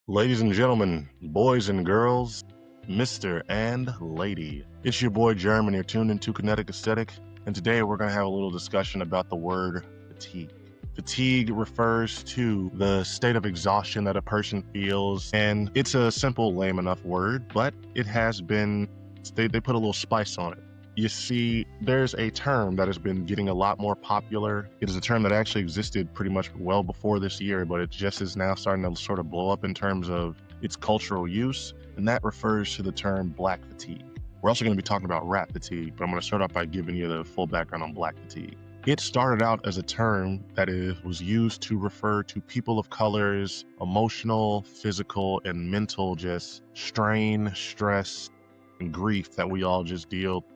Ladies and gentlemen, boys and girls, Mr. and Lady. It's your boy Jerm, and you're tuned into Kinetic Aesthetic, and today we're going to have a little discussion about the word fatigue. Fatigue refers to the state of exhaustion that a person feels, and it's a simple, lame enough word, but it has been, they put a little spice on it. You see, there's a term that has been getting a lot more popular. It is a term that actually existed pretty much well before this year, but it just is now starting to sort of blow up in terms of its cultural use, and that refers to the term black fatigue. We're also going to be talking about rap fatigue, but I'm going to start off by giving you the full background on black fatigue. It started out as a term that was used to refer to people of color's emotional, physical, and mental just strain, stress, and grief that we all just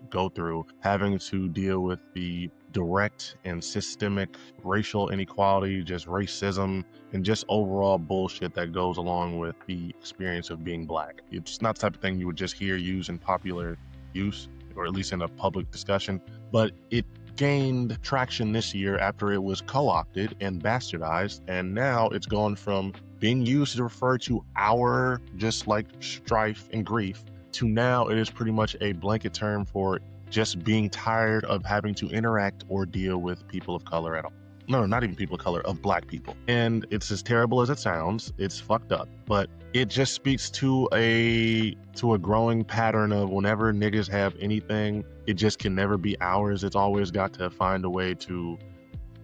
go through, having to deal with the direct and systemic racial inequality, just racism, and just overall bullshit that goes along with the experience of being black. It's not the type of thing you would just hear used in popular use, or at least in a public discussion, but it gained traction this year after it was co-opted and bastardized, and now it's gone from being used to refer to our just like strife and grief to now it is pretty much a blanket term for just being tired of having to interact or deal with people of color at all. No, not even people of color, of black people. And it's as terrible as it sounds. It's fucked up, but it just speaks to a growing pattern of whenever niggas have anything, it just can never be ours. It's always got to find a way to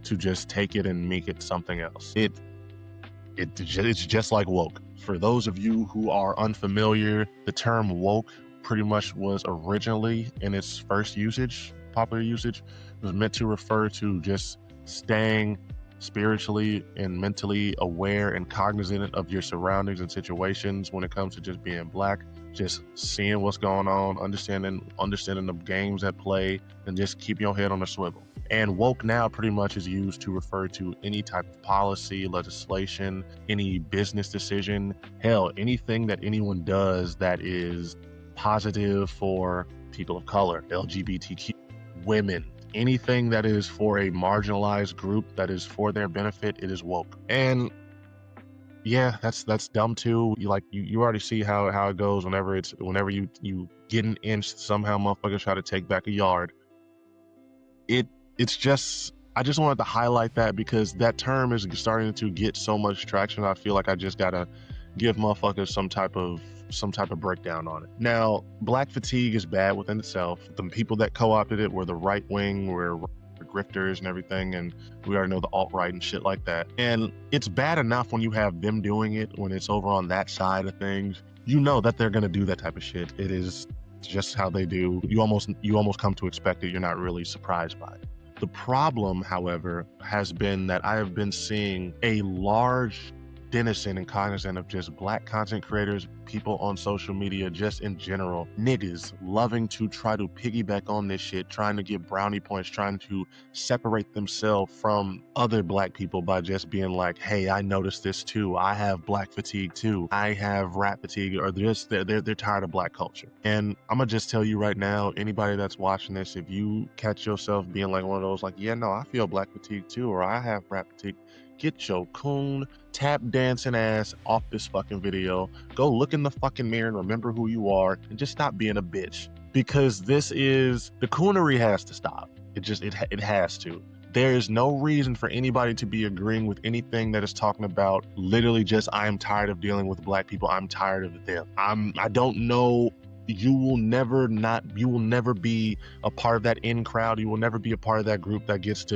just take it and make it something else. It's just like woke. For those of you who are unfamiliar, the term woke pretty much was originally, in its first usage, popular usage, was meant to refer to just staying spiritually and mentally aware and cognizant of your surroundings and situations when it comes to just being black, just seeing what's going on, understanding the games at play, and just keep your head on a swivel. And woke now pretty much is used to refer to any type of policy, legislation, any business decision, hell, anything that anyone does that is positive for people of color, LGBTQ, women, anything that is for a marginalized group that is for their benefit, it is woke. And yeah, that's dumb too. You already see how it goes whenever you get an inch, somehow motherfuckers try to take back a yard. It's just, I just wanted to highlight that because that term is starting to get so much traction. I feel like I just gotta give motherfuckers some type of breakdown on it. Now, black fatigue is bad within itself. The people that co-opted it were the right wing, were grifters and everything, and we already know the alt-right and shit like that. And it's bad enough when you have them doing it, when it's over on that side of things. You know that they're gonna do that type of shit. It is just how they do. You almost come to expect it. You're not really surprised by it. The problem, however, has been that I have been seeing a large denizen and cognizant of just black content creators, people on social media, just in general, niggas loving to try to piggyback on this shit, trying to get brownie points, trying to separate themselves from other black people by just being like, hey, I noticed this too. I have black fatigue too. I have rap fatigue, or they're tired of black culture. And I'm gonna just tell you right now, anybody that's watching this, if you catch yourself being like one of those, like, yeah, no, I feel black fatigue too, or I have rap fatigue, get your coon tap dancing ass off this fucking video. Go look in the fucking mirror and remember who you are, and just stop being a bitch. Because the coonery has to stop. It has to. There is no reason for anybody to be agreeing with anything that is talking about literally just, I am tired of dealing with black people. I'm tired of them. I don't know. You will never be a part of that in crowd. You will never be a part of that group that gets to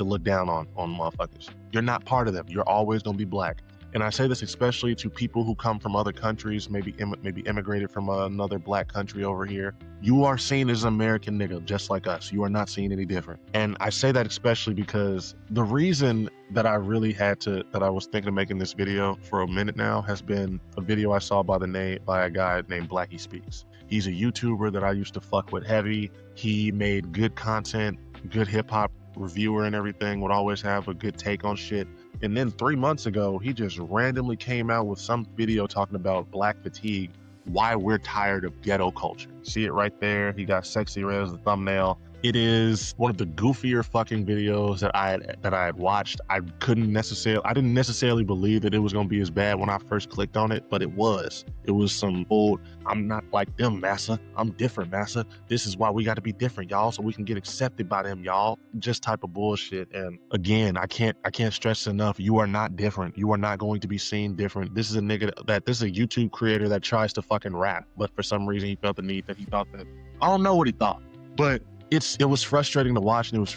look down on motherfuckers. You're not part of them. You're always gonna be black. And I say this especially to people who come from other countries, maybe immigrated from another black country over here. You are seen as an American nigga, just like us. You are not seen any different. And I say that especially because the reason that I was thinking of making this video for a minute now has been a video I saw by a guy named Blackie Speaks. He's a YouTuber that I used to fuck with heavy. He made good content, good hip hop reviewer and everything, would always have a good take on shit. And then 3 months ago, he just randomly came out with some video talking about black fatigue, why we're tired of ghetto culture. See it right there. He got sexy red as the thumbnail. It is one of the goofier fucking videos that I had watched. I didn't necessarily believe that it was gonna be as bad when I first clicked on it, but it was. It was some old, I'm not like them, massa. I'm different, massa. This is why we gotta be different, y'all, so we can get accepted by them, y'all. Just type of bullshit. And again, I can't stress enough, you are not different. You are not going to be seen different. This is a this is a YouTube creator that tries to fucking rap, but for some reason he felt the need that he thought that, I don't know what he thought, but it was frustrating to watch, and it's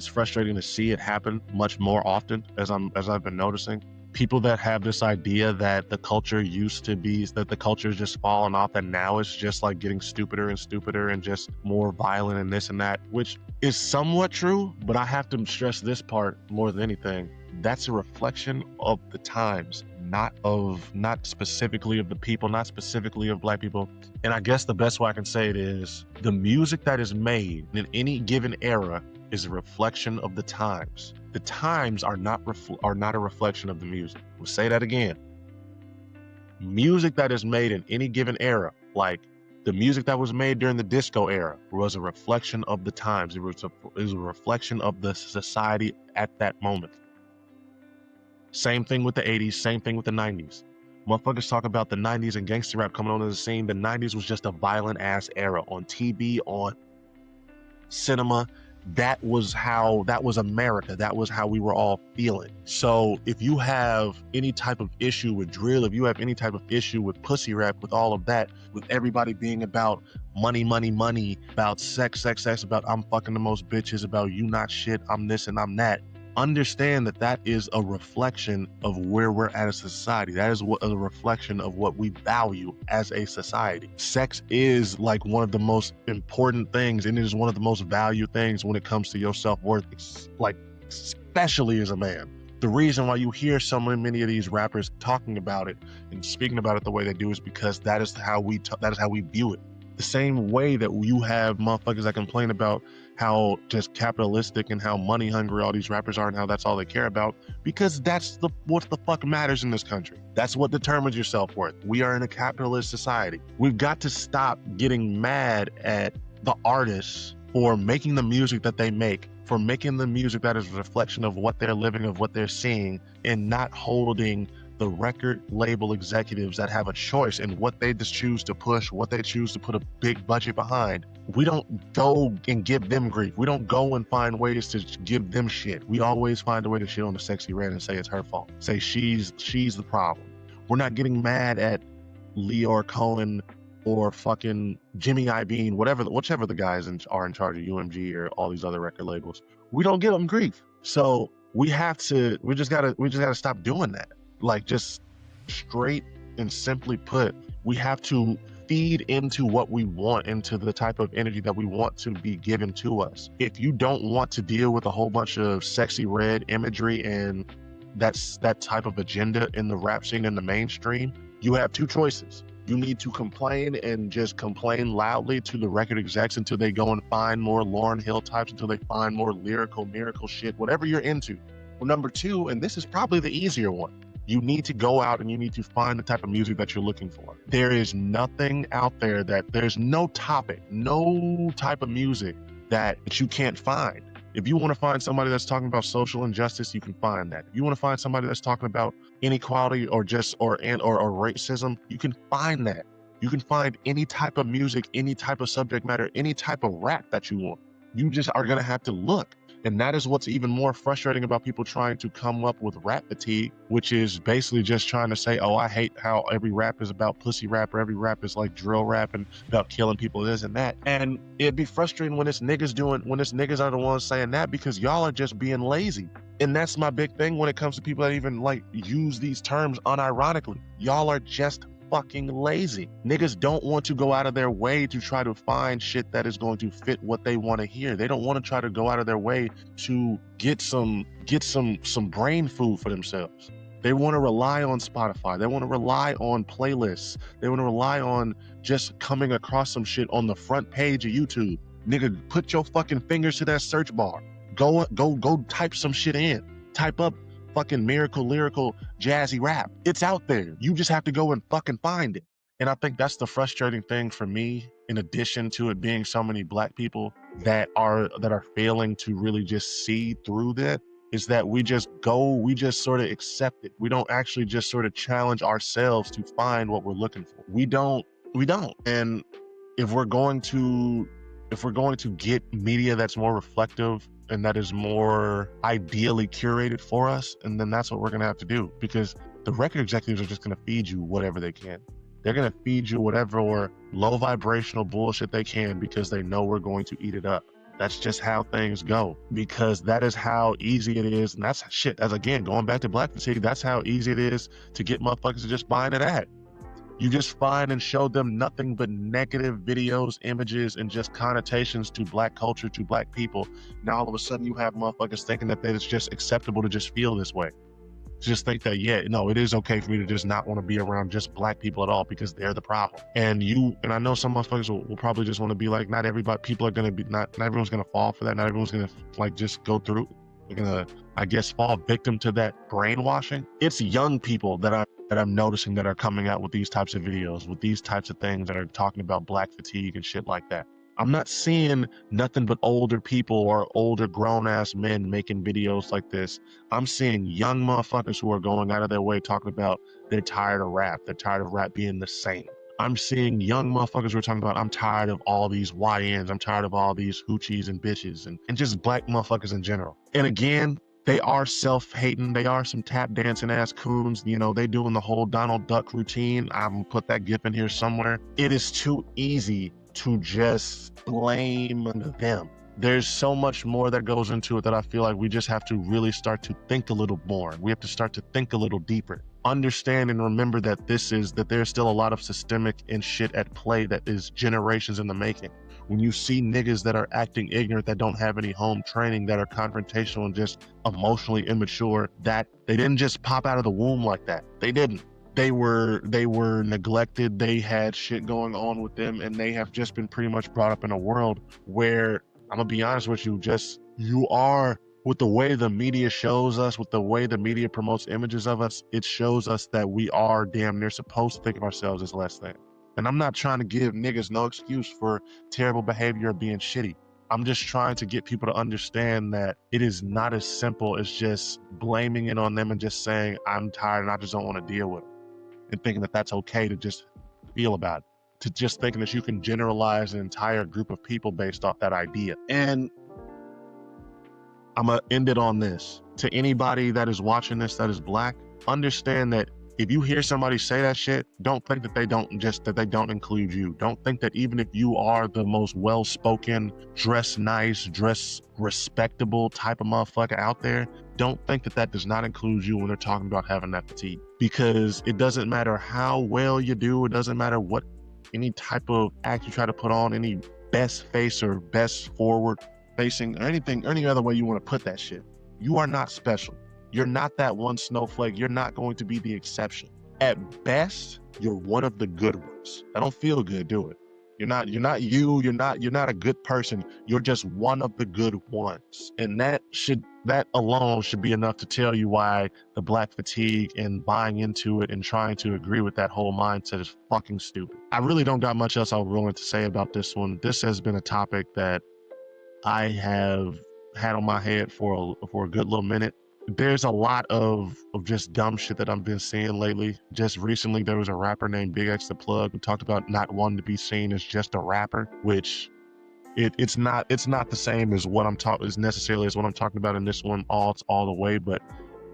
frustrating to see it happen much more often as I've been noticing. People that have this idea that the culture used to be, that the culture is just falling off, and now it's just like getting stupider and stupider and just more violent and this and that, which is somewhat true, but I have to stress this part more than anything. That's a reflection of the times, not specifically of the people, not specifically of black people. And I guess the best way I can say it is the music that is made in any given era is a reflection of the times. The times are not a reflection of the music. We'll say that again. Music that is made in any given era, like the music that was made during the disco era, was a reflection of the times. It was a reflection of the society at that moment. Same thing with the 80s, same thing with the 90s. Motherfuckers talk about the 90s and gangster rap coming onto the scene. The 90s was just a violent ass era on TV, on cinema. That was America. That was how we were all feeling. So if you have any type of issue with drill, if you have any type of issue with pussy rap, with all of that, with everybody being about money, money, money, about sex, sex, sex, about I'm fucking the most bitches, about you not shit, I'm this and I'm that, understand that is a reflection of where we're at as a society. That is a reflection of what we value as a society. Sex is like one of the most important things, and it is one of the most valued things when it comes to your self-worth, like especially as a man. The reason why you hear so many of these rappers talking about it and speaking about it the way they do is because that is how we view it. The same way that you have motherfuckers that complain about how just capitalistic and how money hungry all these rappers are and how that's all they care about, because that's what the fuck matters in this country. That's what determines your self-worth. We are in a capitalist society. We've got to stop getting mad at the artists for making the music that they make, for making the music that is a reflection of what they're living, of what they're seeing, and not holding the record label executives that have a choice in what they just choose to push, what they choose to put a big budget behind. We don't go and give them grief. We don't go and find ways to give them shit. We always find a way to shit on the sexy red and say it's her fault. Say she's the problem. We're not getting mad at Leor Cohen or fucking Jimmy Iovine, whichever the guys are in charge of UMG or all these other record labels. We don't give them grief. So we just gotta stop doing that. Like, just straight and simply put, we have to feed into what we want, into the type of energy that we want to be given to us. If you don't want to deal with a whole bunch of sexy red imagery and that type of agenda in the rap scene in the mainstream, you have two choices. You need to complain and just complain loudly to the record execs until they go and find more Lauryn Hill types, until they find more lyrical, miracle shit, whatever you're into. Well, number two, and this is probably the easier one, you need to go out and you need to find the type of music that you're looking for. There is nothing out there there's no topic, no type of music that you can't find. If you want to find somebody that's talking about social injustice, you can find that. If you want to find somebody that's talking about inequality or racism, you can find that. You can find any type of music, any type of subject matter, any type of rap that you want. You just are going to have to look. And that is what's even more frustrating about people trying to come up with rap fatigue, which is basically just trying to say, oh, I hate how every rap is about pussy rap, or every rap is like drill rap and about killing people, this and that. And it'd be frustrating when it's niggas are the ones saying that, because y'all are just being lazy. And that's my big thing when it comes to people that even like use these terms unironically. Y'all are just fucking lazy. Niggas don't want to go out of their way to try to find shit that is going to fit what they want to hear. They don't want to try to go out of their way to get some brain food for themselves. They want to rely on Spotify. They want to rely on playlists. They want to rely on just coming across some shit on the front page of YouTube. Nigga, put your fucking fingers to that search bar. Go type some shit in. Type up fucking miracle, lyrical, jazzy rap. It's out there. You just have to go and fucking find it. And I think that's the frustrating thing for me, in addition to it being so many black people that are failing to really just see through that is that we just sort of accept it. We don't actually just sort of challenge ourselves to find what we're looking for. We don't. And if we're going to get media that's more reflective and that is more ideally curated for us, and then that's what we're going to have to do, because the record executives are just going to feed you whatever they can. They're going to feed you whatever low vibrational bullshit they can, because they know we're going to eat it up. That's just how things go, because that is how easy it is. And that's shit, as again, going back to black fatigue, that's how easy it is to get motherfuckers to just buy into that. You just find and show them nothing but negative videos, images, and just connotations to black culture, to black people. Now all of a sudden you have motherfuckers thinking that it's just acceptable to just feel this way. Just think that, yeah, no, it is okay for me to just not want to be around just black people at all, because they're the problem. And I know some motherfuckers will probably just want to be like, not everyone's going to fall for that. Not everyone's going to like just go through. They're going to, I guess, fall victim to that brainwashing. It's young people that I'm noticing that are coming out with these types of videos, with these types of things, that are talking about black fatigue and shit like that. I'm not seeing nothing but older people or older grown-ass men making videos like this. I'm seeing young motherfuckers who are going out of their way talking about they're tired of rap. They're tired of rap being the same. I'm seeing young motherfuckers who are talking about, I'm tired of all these YNs. I'm tired of all these hoochies and bitches and just black motherfuckers in general. And again, they are self-hating. They are some tap dancing ass coons. You know, they doing the whole Donald Duck routine. I'm gonna put that gif in here somewhere. It is too easy to just blame them. There's so much more that goes into it that I feel like we just have to really start to think a little more. We have to start to think a little deeper. Understand and remember that there's still a lot of systemic and shit at play that is generations in the making. When you see niggas that are acting ignorant, that don't have any home training, that are confrontational and just emotionally immature, that they didn't just pop out of the womb like that. They didn't. They were neglected. They had shit going on with them, and they have just been pretty much brought up in a world where, I'm gonna be honest with you, with the way the media shows us, with the way the media promotes images of us, it shows us that we are damn near supposed to think of ourselves as less than. And I'm not trying to give niggas no excuse for terrible behavior or being shitty. I'm just trying to get people to understand that it is not as simple as just blaming it on them and just saying, I'm tired and I just don't want to deal with it. And thinking that that's okay to just feel about it, to just thinking that you can generalize an entire group of people based off that idea. And I'm gonna end it on this. To anybody that is watching this that is black, understand that if you hear somebody say that shit, don't think that they don't include you. Don't think that even if you are the most well-spoken, dress nice, dress respectable type of motherfucker out there, don't think that that does not include you when they're talking about having that fatigue. Because it doesn't matter how well you do, it doesn't matter what any type of act you try to put on, any best face or best forward facing or anything, any other way you want to put that shit. You are not special. You're not that one snowflake. You're not going to be the exception. At best, you're one of the good ones. I don't feel good, do it. You're not a good person. You're just one of the good ones. And that alone should be enough to tell you why the black fatigue and buying into it and trying to agree with that whole mindset is fucking stupid. I really don't got much else I'm willing to say about this one. This has been a topic that I have had on my head for a good little minute. There's a lot of just dumb shit that I've been seeing lately. Just recently, there was a rapper named Big X the Plug who talked about not wanting to be seen as just a rapper, which it's not the same as what I'm talking about in this one all the way, but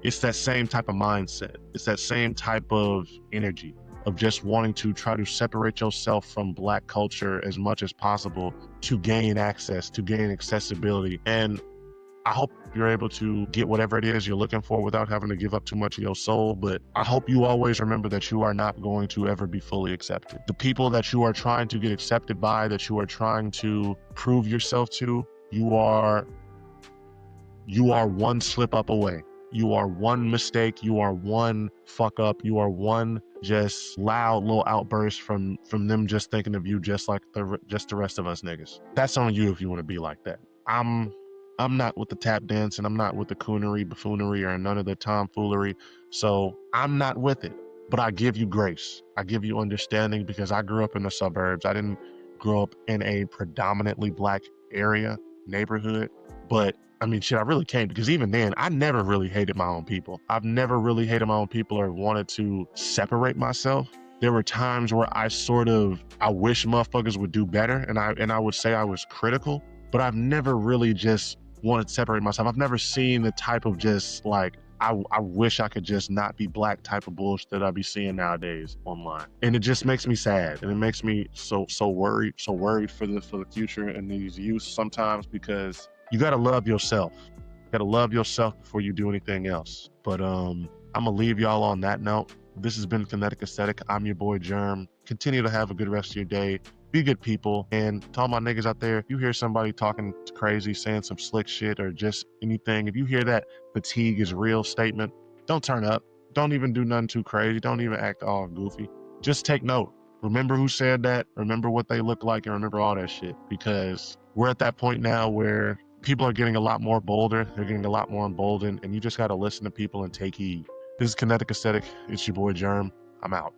it's that same type of mindset. It's that same type of energy of just wanting to try to separate yourself from black culture as much as possible to gain access, to gain accessibility. And I hope you're able to get whatever it is you're looking for without having to give up too much of your soul. But I hope you always remember that you are not going to ever be fully accepted. The people that you are trying to get accepted by, that you are trying to prove yourself to, you are one slip up away. You are one mistake. You are one fuck up. You are one just loud little outburst from them just thinking of you just like the rest of us niggas. That's on you if you want to be like that. I'm not with the tap dance, and I'm not with the coonery, buffoonery, or none of the tomfoolery. So I'm not with it. But I give you grace. I give you understanding because I grew up in the suburbs. I didn't grow up in a predominantly black area, neighborhood. But I mean, shit, I really can't, because even then, I never really hated my own people. I've never really hated my own people or wanted to separate myself. There were times where I wish motherfuckers would do better, and I would say I was critical, but I've never really just wanted to separate myself. I've never seen the type of just like, I wish I could just not be black type of bullshit that I be seeing nowadays online. And it just makes me sad, and it makes me so worried for the future and these youth sometimes, because you gotta love yourself. You gotta love yourself before you do anything else. But I'm gonna leave y'all on that note. This has been Kinetic Aesthetic. I'm your boy Jerm. Continue to have a good rest of your day. Be good people. And to all my niggas out there, if you hear somebody talking crazy, saying some slick shit or just anything, if you hear that fatigue is real statement, don't turn up. Don't even do nothing too crazy. Don't even act all goofy. Just take note. Remember who said that. Remember what they look like, and remember all that shit. Because we're at that point now where people are getting a lot more bolder. They're getting a lot more emboldened, and you just got to listen to people and take heed. This is Kinetic Aesthetic. It's your boy Jerm. I'm out.